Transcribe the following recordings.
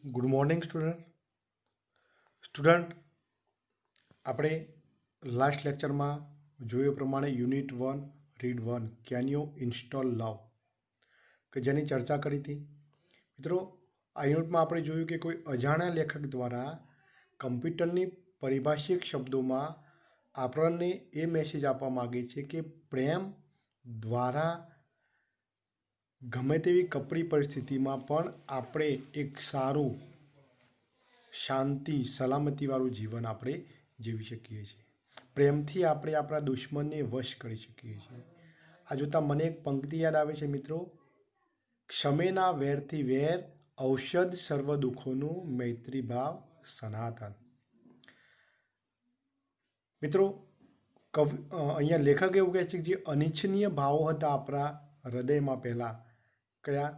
Good morning student આપણે last લેક્ચરમાં જોયું પ્રમાણે unit 1 read 1 can you install love કે જેની ચર્ચા કરી હતી. મિત્રો, આ યુનિટમાં આપણે જોયું કે કોઈ અજાણ્યા લેખક દ્વારા કમ્પ્યુટરની પરિભાષિક શબ્દોમાં આપણને એ મેસેજ આપવા માગે છે કે પ્રેમ દ્વારા ગમે તેવી કપરી પરિસ્થિતિમાં પણ આપણે એક સારું શાંતિ સલામતીવાળું જીવન આપણે જીવી શકીએ છીએ. પ્રેમથી આપણે આપણા દુશ્મનને વશ કરી શકીએ છીએ. આ જોતાં મને એક પંક્તિ યાદ આવે છે મિત્રો, ક્ષમેના વેરથી વેર ઔષધ સર્વ દુઃખોનું મૈત્રી ભાવ સનાતન. મિત્રો, અહીંયા લેખક એવું કહે છે કે જે અનિચ્છનીય ભાવો હતા આપણા હૃદયમાં પહેલાં, કયા?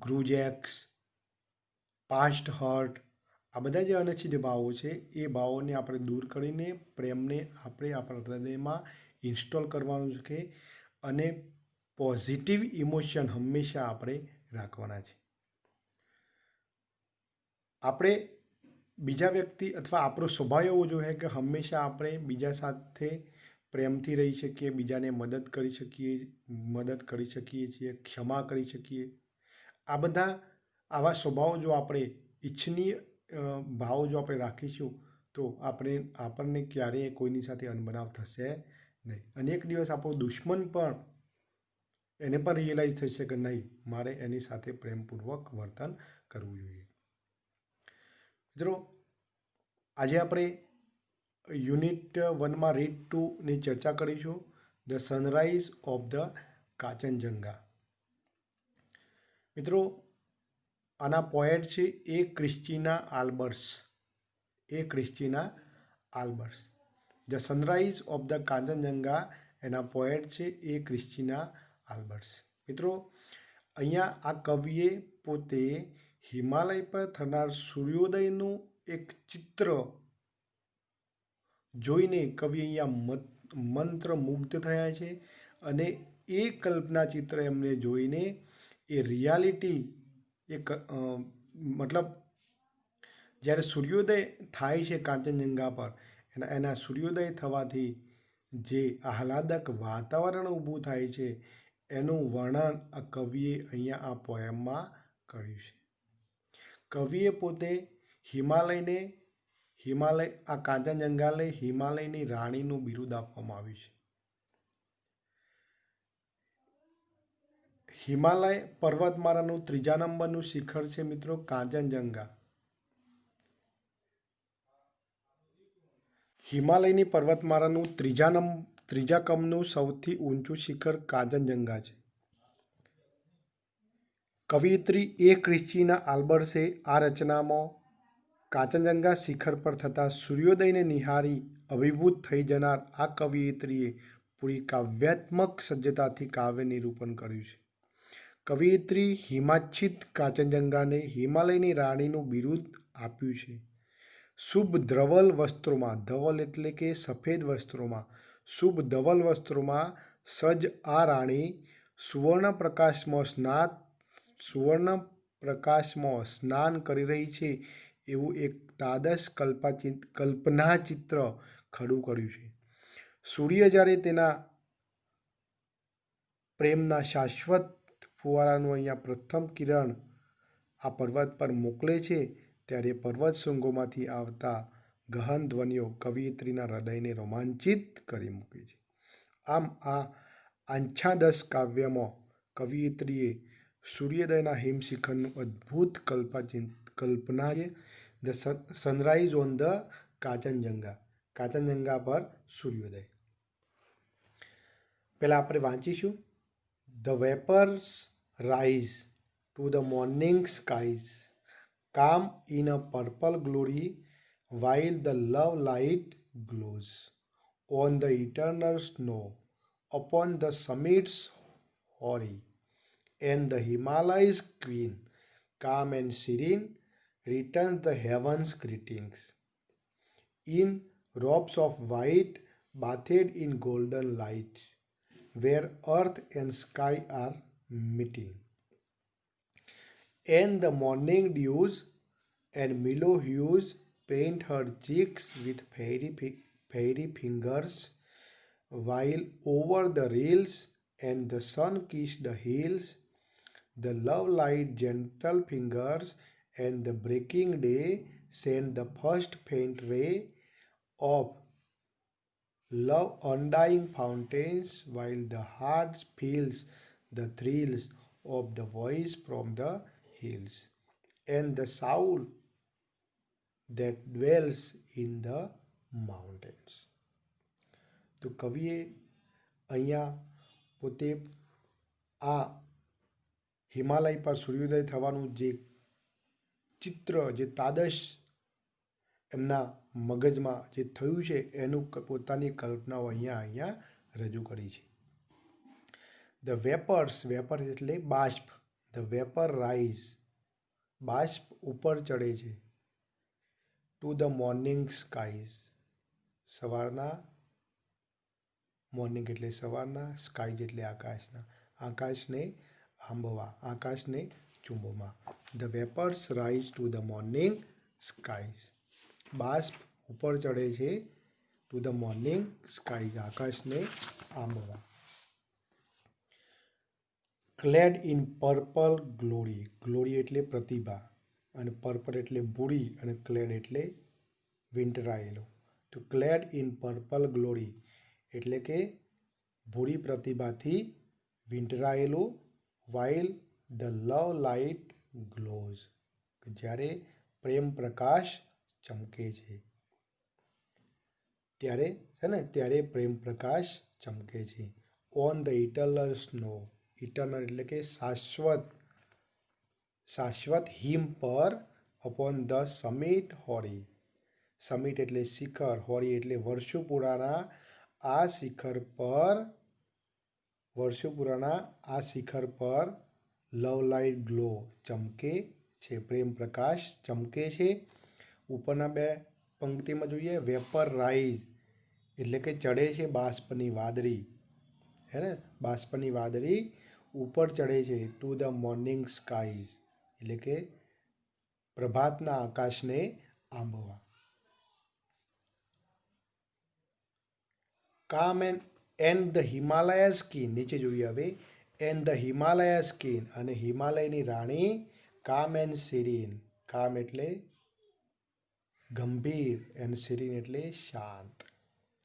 ગ્રુજેક્સ, પાસ્ટ હર્ટ, આ બધા જે અનિચ્છનીય ભાવો છે એ ભાવોને આપણે દૂર કરીને પ્રેમને આપણે આપણા હૃદયમાં ઇન્સ્ટોલ કરવાનું છે અને પોઝિટિવ ઇમોશન હંમેશા આપણે રાખવાના છે. આપણે બીજા વ્યક્તિ અથવા આપણો સ્વભાવ એવો જોઈએ કે હંમેશા આપણે બીજા સાથે પ્રેમથી રહી શકીએ, બીજાને મદદ કરી શકીએ છીએ, ક્ષમા કરી શકીએ. આ બધા આવા સ્વભાવો જો આપણે ઈચ્છનીય ભાવો જો આપણે રાખીશું તો આપણને ક્યારેય કોઈની સાથે અનબનાવ થશે નહીં. અને એક દિવસ આપણો દુશ્મન પણ એને પણ રિયલાઇઝ થશે કે નહીં, મારે એની સાથે પ્રેમપૂર્વક વર્તન કરવું જોઈએ. મિત્રો, આજે આપણે યુનિટ 1માં રીડ 2ની ચર્ચા કરીશું, the sunrise of the Kanchenjunga. મિત્રો, આના પોએટ છે એ Christina Alberts. The sunrise of the Kanchenjunga એના પોએટ છે એ ક્રિસ્ટીના આલ્બર્ટ્સ. મિત્રો, અહીંયા આ કવિએ પોતે હિમાલય પર થનાર સૂર્યોદયનું એક ચિત્ર જોઈને કવિ અહીંયા મંત્રમુગ્ધ થયા છે અને એ કલ્પના ચિત્ર એમને જોઈને એ રિયાલિટી મતલબ જ્યારે સૂર્યોદય થાય છે કાંચનજંગા પર, એના સૂર્યોદય થવાથી જે આહલાદક વાતાવરણ ઊભું થાય છે એનું વર્ણન આ કવિએ અહીંયા આ પોએમમાં કર્યું છે. કવિએ પોતે આ કાંચનજંગાને હિમાલયની રાણીનું બિરુદ આપવામાં આવ્યું છે. હિમાલય પર્વતમાળાનું 3જા નંબરનું શિખર છે મિત્રો કાંચનજંગા. હિમાલયની પર્વતમાળાનું ત્રીજા ક્રમનું સૌથી ઊંચું શિખર કાંચનજંગા છે. કવિયત્રી એ ક્રિસ્ટીના આલ્બર્ટ્સે આ રચનામાં કાંચનજંગા શિખર પર થતા સૂર્યોદયને નિહાળી અભિભૂત થઈ જનાર આ કવિયત્રીએ પૂરી કાવ્યાત્મક સજ્જતાથી કાવ્ય નિરૂપણ કર્યું છે. કવિયત્રી હિમાચ્છિત કાંચનજંગાને હિમાલયની રાણીનું બિરુદ આપ્યું છે. શુભ ધવલ વસ્ત્રોમાં, ધવલ એટલે કે સફેદ વસ્ત્રોમાં, શુભ ધવલ વસ્ત્રોમાં સજ્જ આ રાણી સુવર્ણ પ્રકાશમાં સ્નાન કરી રહી છે એવું એક તાદશ કલ્પના ચિત્ર ખડું કર્યું છે. સૂર્ય જ્યારે તેના પ્રેમના શાશ્વત ફુવારાનું અહીંયા પ્રથમ કિરણ આ પર્વત પર મોકલે છે ત્યારે પર્વત શૃંગોમાંથી આવતા ગહન ધ્વનિઓ કવિયત્રીના હૃદયને રોમાંચિત કરી મૂકે છે. આમ આ આચ્છાદશ કાવ્યમાં કવિયત્રીએ સૂર્યોદયના હિમશિખરનું અદ્ભુત કલ્પના છે. The sunrise on the Kanchenjunga પર સૂર્યોદય. પહેલાં આપણે વાંચીશું. The vapours rise to the morning skies, calm in a purple glory while the love light glows on the eternal snow upon the summits hoary, and the Himalayas queen, calm and serene, returns the heavens' greetings. In robes of white, bathed in golden light, where earth and sky are meeting. And the morning dews And Milo Hughes paint her cheeks with fairy fingers while over the rails and the sun kissed the hills. The love light gentle fingers and the breaking day sent the first faint ray of love undying fountains while the heart feels the thrills of the voice from the hills and the soul that dwells in the mountains. તો કવિએ અહીંયા પોતે આ હિમાલય પર સૂર્યોદય થવાનું જે ચિત્ર, જે તાદશ એમના મગજમાં જે થયું છે એનું પોતાની કલ્પનાઓ અહીંયા રજૂ કરી છે. ધ વેપર્સ, વેપર એટલે બાષ્પ, ધ વેપર રાઇઝ, બાષ્પ ઉપર ચડે છે. ટુ ધ મોર્નિંગ સ્કાઈઝ, સવારના, મોર્નિંગ એટલે સવારના, સ્કાઈઝ એટલે આકાશના, આકાશને આંબવા, આકાશને ચુંબવા. The vapours rise to the morning skies, બાષ્પ ઉપર ચડે છે ટુ ધ મોર્નિંગ સ્કાઈઝ, આકાશને આંબવા. Clad in purple glory, glory એટલે પ્રતિભા અને પર્પલ એટલે ભૂરી અને ક્લેડ એટલે વીંટરાયેલો. તો ક્લેડ ઇન પર્પલ ગ્લોરી એટલે કે ભૂરી પ્રતિભાથી વીંટરાયેલું. While the love light glows, જ્યારે પ્રેમ પ્રકાશ ચમકે છે ત્યારે છે ને, ત્યારે પ્રેમ પ્રકાશ ચમકે છે. On the eternal snow, eternal એટલે કે શાશ્વત, શાશ્વત હિમ પર, અપોન ધ સમિટ હોરી, સમિટ એટલે શિખર, હોરી એટલે વર્ષો પુરાના આ શિખર પર, વર્ષો પુરાના આ શિખર પર લવ લાઇટ ગ્લો ચમકે છે, પ્રેમ પ્રકાશ ચમકે છે. ઉપરના બે પંક્તિમાં જોઈએ, વેપર રાઇઝ એટલે કે ચડે છે બાષ્પની વાદળી, હે ને, બાષ્પની વાદળી ઉપર ચડે છે. ટુ ધ મોર્નિંગ સ્કાઈઝ એટલે કે પ્રભાતના આકાશને આંબવા. કામ એન્ડ ધ હિમાલયા સ્કીન, નીચે જોઈએ હવે, એન્ડ ધ હિમાલયા સ્કીન અને હિમાલયની રાણી, કામ એન્ડ સિરીન, કામ એટલે ગંભીર એન્ડ સિરીન એટલે શાંત.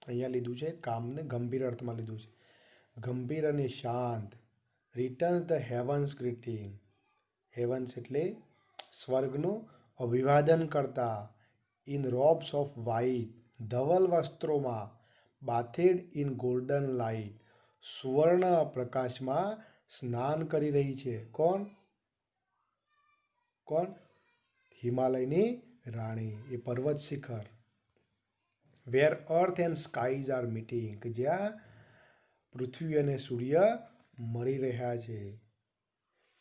અહીંયા લીધું છે કામને ગંભીર અર્થમાં લીધું છે, ગંભીર અને શાંત. Return the heavens greeting, heavens એટલે સ્વર્ગનું અભિવાદન કરતા. ઇન રોબ્સ ઓફ વ્હાઇટ, ધવલ વસ્ત્રોમાં. બાથેડ ઇન ગોલ્ડન લાઇટ, સુવર્ણ પ્રકાશમાં સ્નાન કરી રહી છે. કોણ? કોણ? હિમાલયની રાણી, એ પર્વત શિખર. Where earth and skies are meeting, જ્યાં પૃથ્વી અને સૂર્ય મળી રહ્યા છે.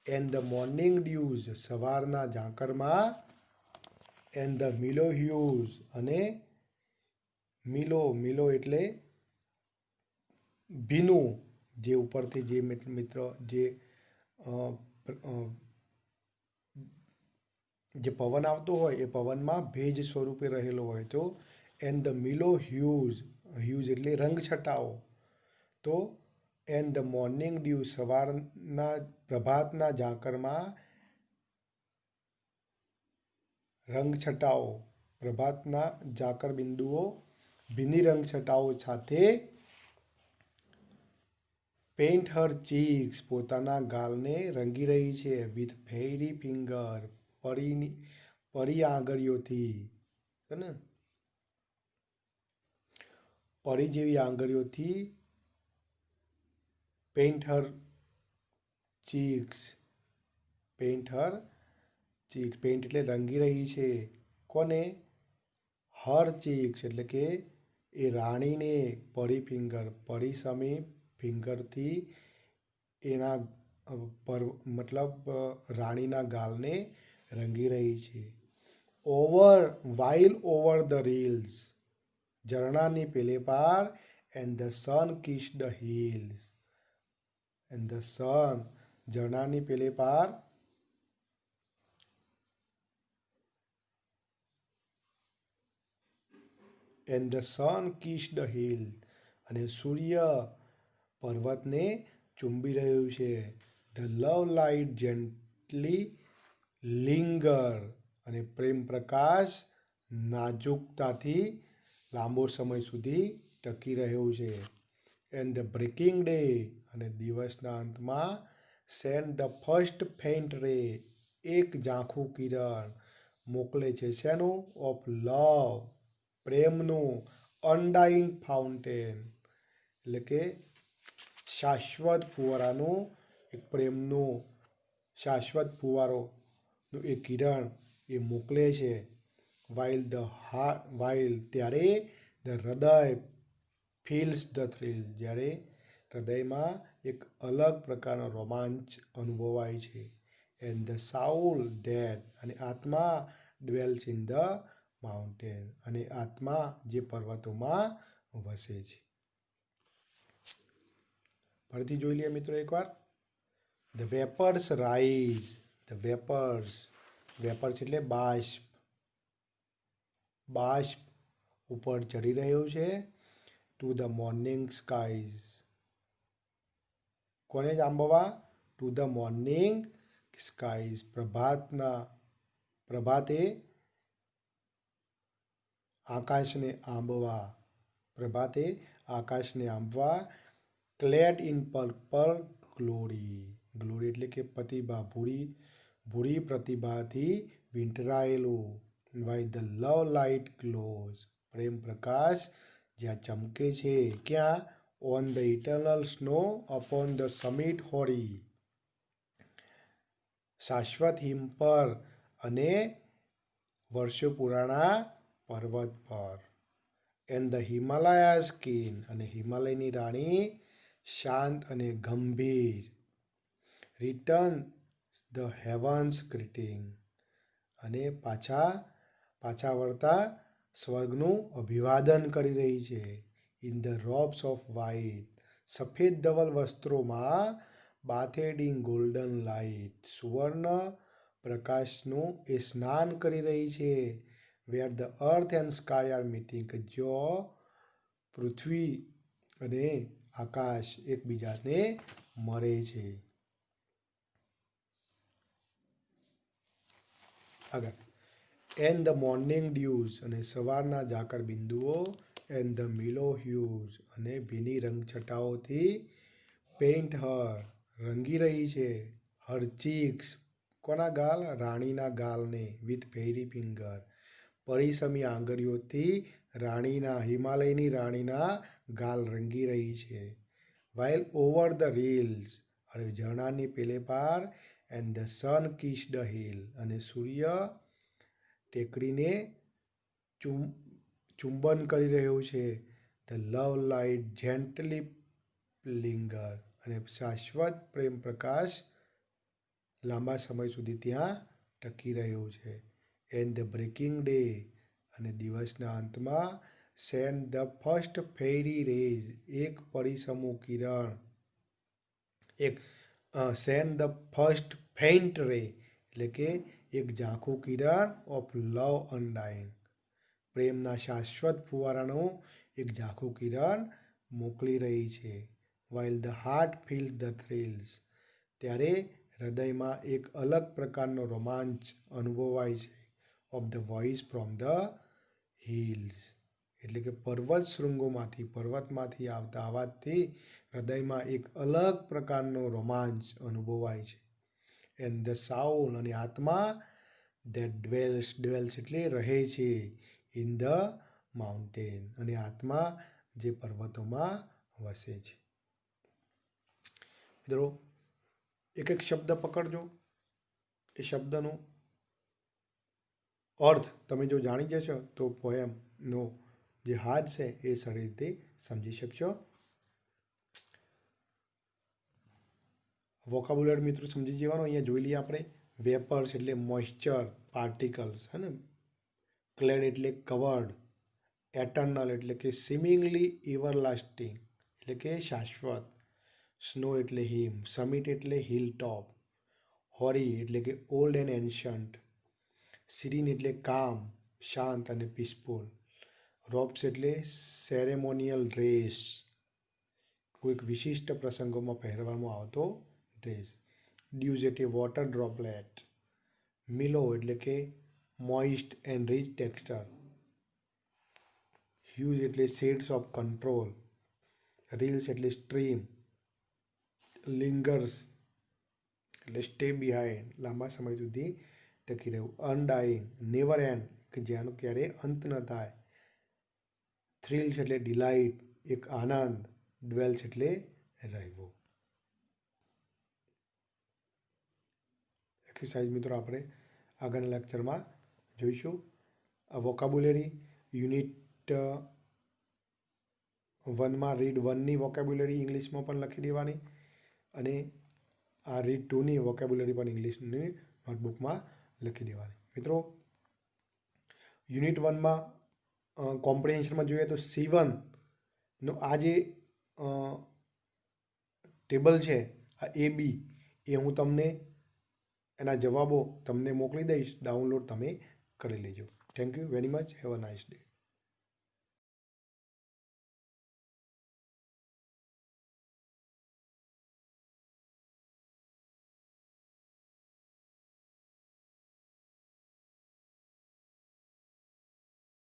એન્ડ ધ મોર્નિંગ ડ્યુઝ, સવારના ઝાંકરમાં. એન્ડ ધ મિલો હ્યુઝ અને મિલો, મિલો એટલે ભીનું, જે ઉપરથી જે મિત્ર જે પવન આવતો હોય એ પવનમાં ભેજ સ્વરૂપે રહેલો હોય. તો એન્ડ ધ મિલો હ્યુઝ, હ્યુઝ એટલે રંગ છટાઓ. તો એન્ડ ધ મોર્નિંગ ડ્યુ, સવારના પ્રભાતના ઝાંકરમાં રંગ છટાઓ, પ્રભાતના ઝાકર બિંદુઓ ભીની રંગ છટાઓ સાથે. પેઇન્ટ હર ચીક્સ, પોતાના ગાલને રંગી રહી છે. વિથ ફેરી ફિંગર, પરી આંગળીઓથી, છે ને, પરી જેવી આંગળીઓથી. પેઇન્ટ હર ચીક્સ, પેઇન્ટ હર ચીક્સ, પેઇન્ટ એટલે રંગી રહી છે. કોને? હર ચીક્સ એટલે કે એ રાણીને. પરી ફિંગર, પરી સમી ફિંગરથી એના પર, મતલબ રાણીના ગાલને રંગી રહી છે. Over, while over the rills, ઝરણાની પેલે પાર. And the sun kiss the hills, and the sun, ઝરણાની પેલે પાર. And the sun kiss the hill, અને સૂર્ય પર્વતને ચુંબી રહ્યું છે. The love light gently linger, અને પ્રેમ પ્રકાશ નાજુકતાથી લાંબો સમય સુધી ટકી રહ્યો છે. એન્ડ ધ બ્રેકિંગ ડે, અને દિવસના અંતમાં સેન્ડ ધ ફર્સ્ટ ફેન્ટ રે, એક ઝાંખું કિરણ મોકલે છે. શેનું? Of love, પ્રેમનું. અનડાઇંગ ફાઉન્ટેન, એટલે કે શાશ્વત ફુવારાનું, એક પ્રેમનું શાશ્વત ફુવારોનું એક કિરણ એ મોકલે છે. વાઇલ ત્યારે ધ હૃદય ફીલ્સ ધ થ્રિલ, જ્યારે હૃદયમાં એક અલગ પ્રકારનો રોમાંચ અનુભવાય છે. એન્ડ ધ સાઉલ ધેટ, અને આત્મા ડ્વેલ્સ ઇન ધ માઉન્ટેન, અને આત્મા જે પર્વતોમાં વસે છે. ફરીથી જોઈ લઈએ મિત્રો એકવાર. The vapours rise, the vapours એટલે બાષ્પ, બાષ્પ ઉપર ચડી રહ્યું છે. ટુ ધ મોર્નિંગ સ્કાઈઝ, કોને આંબવા? ટુ ધ મોર્નિંગ સ્કાઈઝ, પ્રભાતે આકાશને આંબવા, પ્રભાતે આકાશને આંબવા. Clad in purple glory, glory એટલે કે પ્રતિભા, ભૂરી પ્રતિભાથી વીંટળાયેલું. Why the love light glows, પ્રેમ પ્રકાશ જ્યાં ચમકે છે. ક્યાં? On the eternal snow upon the summit hoary, શાશ્વત હિમ પર અને વર્ષો પુરાણા પર્વત પર. એન્ડ ધ હિમાલયાઝ ક્વીન, અને હિમાલયની રાણી શાંત અને ગંભીર. રિટર્ન ધ હેવન્સ ગ્રીટિંગ, અને પાછા વળતા સ્વર્ગનું અભિવાદન કરી રહી છે. In the robes of white, સફેદ ધવલ વસ્ત્રોમાં. બાથેડ ઇન ગોલ્ડન લાઇટ, સુવર્ણ પ્રકાશનું એ સ્નાન કરી રહી છે. Where the earth and sky are meeting, જો પૃથ્વી અને આકાશ એકબીજાને મળે છે. આગળ. એન્ડ ધ મોર્નિંગ ડ્યુઝ, અને સવારના ઝાકળ બિંદુઓ. એન્ડ ધ મિલો હ્યુઝ, અને ભીની રંગછટાઓથી. પેઇન્ટ હર, રંગી રહી છે. હર ચીક્સ, કોના ગાલ? રાણીના ગાલને. વિથ ફેરી ફિંગર, પરિસમી આંગળીઓથી હિમાલયની રાણીના ગાલ રંગી રહી છે. વાઇલ ઓવર ધ રિલ્સ, અને ઝરણાની પેલે પાર. And the sun kiss the hill, અને સૂર્ય ટેકરીને ચુંબન કરી રહ્યો છે. The love light gently linger, અને શાશ્વત પ્રેમ પ્રકાશ લાંબા સમય સુધી ત્યાં ટકી રહ્યો છે. એન્ડ ધ બ્રેકિંગ ડે, અને દિવસના અંતમાં. Send the first fairy rays, એક પરિસમું કિરણ. Send the first faint ray, એટલે કે એક ઝાંખું કિરણ. ઓફ લવ અનડાઇંગ, પ્રેમના શાશ્વત ફુવારાનું એક ઝાંખું કિરણ મોકલી રહી છે. While the heart feels the thrills, ત્યારે હૃદયમાં એક અલગ પ્રકારનો રોમાંચ અનુભવાય છે. Of the voice from the hills, એટલે કે પર્વતમાંથી આવતા અવાજથી હૃદયમાં એક અલગ પ્રકારનો રોમાંચ અનુભવાય છે. એન્ડ ધ સાઉલ, અને આત્મા. ધેટ ડ્વેલ્સ એટલે રહે છે. ઇન ધ માઉન્ટેન, અને આત્મા જે પર્વતોમાં વસે છે. મિત્રો એક એક શબ્દ પકડજો. એ શબ્દનો અર્થ તમે જો જાણી જશો તો પોએમનો જે હાથ છે એ સારી રીતે સમજી શકશો. વોકાબ્યુલરી મિત્રો સમજી જવાનું. અહીંયા જોઈ લઈએ આપણે. વેપર્સ એટલે મોઇશ્ચર પાર્ટિકલ્સ, હે ને. ક્લેડ એટલે કવર્ડ. એટર્નલ એટલે કે સિમિંગલી એવરલાસ્ટિંગ, એટલે કે શાશ્વત. સ્નો એટલે હિમ. સમિટ એટલે હિલ ટોપ. હોરી એટલે કે ઓલ્ડ એન્ડ એન્શન્ટ. સિરીન એટલે કામ, શાંત અને પીસફુલ. રોબ્સ એટલે સેરેમોનિયલ ડ્રેસ, કોઈક વિશિષ્ટ પ્રસંગોમાં પહેરવામાં આવતો ડ્રેસ. ડ્યુઝ એટલે વોટર ડ્રોપલેટ. મિલો એટલે કે moist and rich texture. Hues એટલે શેડ્સ ઓફ કંટ્રોલ. રીલ્સ એટલે સ્ટ્રીમ. લિંગર્સ એટલે સ્ટે બિહાઇન્ડ, લાંબા સમય સુધી ટકી રહેવું. અનડાઇંગ, નેવર એન્ડ, કે જેનો ક્યારે અંત ન થાય. થ્રિલ્સ એટલે ડિલાઇટ, એક આનંદ. ડ્વેલ્સ એટલે રહેવું. એક્સરસાઇઝ મિત્રો આપણે આગળના લેક્ચરમાં જોઈશું. આ વોકાબ્યુલરી યુનિટ 1માં રીડ 1ની વોકેબ્યુલરી ઇંગ્લિશમાં પણ લખી દેવાની અને આ રીડ 2ની વોકેબ્યુલરી પણ ઇંગ્લિશની નોટબુકમાં લખી દેવાની. મિત્રો યુનિટ 1માં કોમ્પ્રિહેન્શનમાં જોઈએ તો C1નો આ જે ટેબલ છે, આ AB, એ હું તમને એના જવાબો તમને મોકલી દઈશ, ડાઉનલોડ તમે કરી લેજો. Thank you very much. Have a nice day.